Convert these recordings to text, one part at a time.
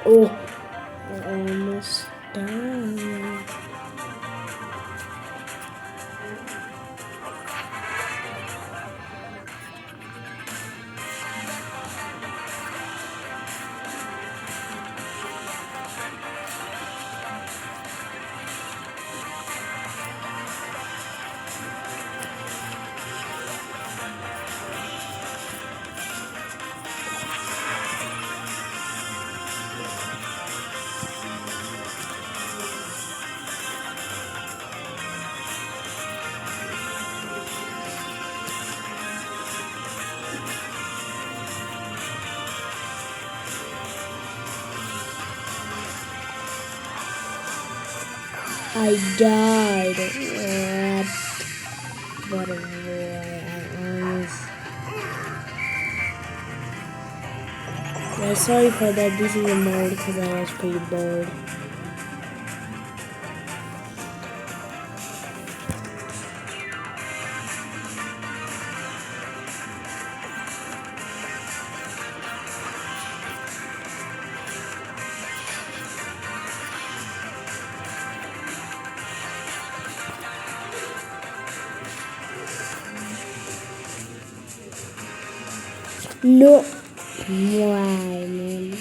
Oh, almost done. I died. What a boy. I almost. Yeah, sorry for that. This is a mode because I was pretty bored. No. Why, man?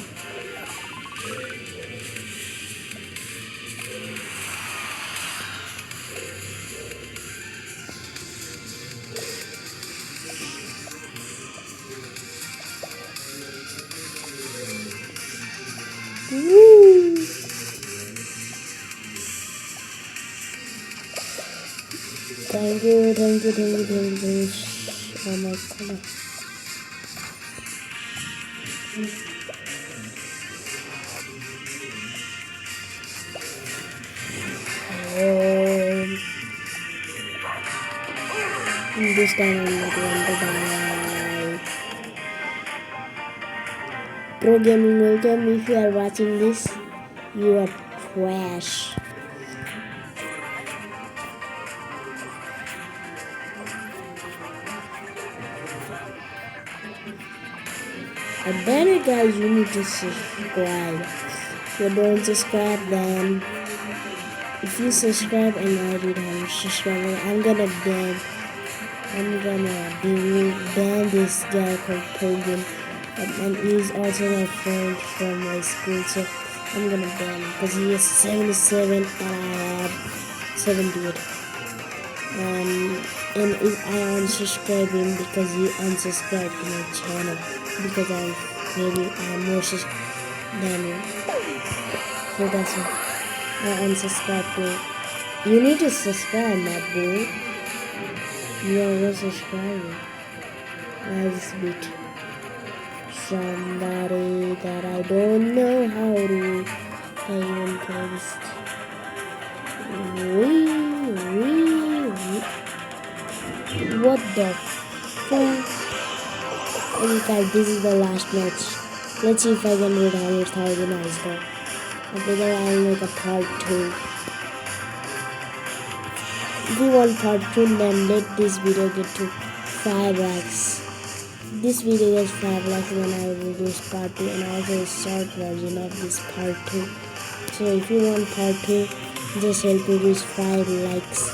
Woo. Thank you. Oh my god. This time I'm not going to die. Pro Gaming Welcome. If you are watching this, you are trash. I better guys, you need to subscribe. If you don't subscribe, then if you subscribe and I didn't subscribe, I'm gonna ban this guy called Pogan, and he's also my friend from my school, so I'm gonna ban him because he has 77 and I have 78. And if I unsubscribe him because he unsubscribed to my channel because I'm more than him, so that's why I unsubscribe to him. You need to subscribe, my boy. You are not subscribing. Let's beat somebody that I don't know how to even play this. What the fuck? Okay guys, this is the last match. Let's see if I can read 100,000 eyes though. After that I'll make a part 2. If you want part 2, then let this video get to 5 likes. This video gets 5 likes, then I will do part 2 and also a short version of this part 2. So if you want part 2, just help me reach 5 likes.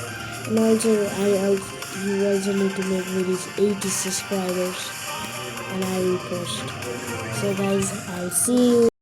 And also you also need to make me reach 80 subscribers and I will post. So guys, I'll see you.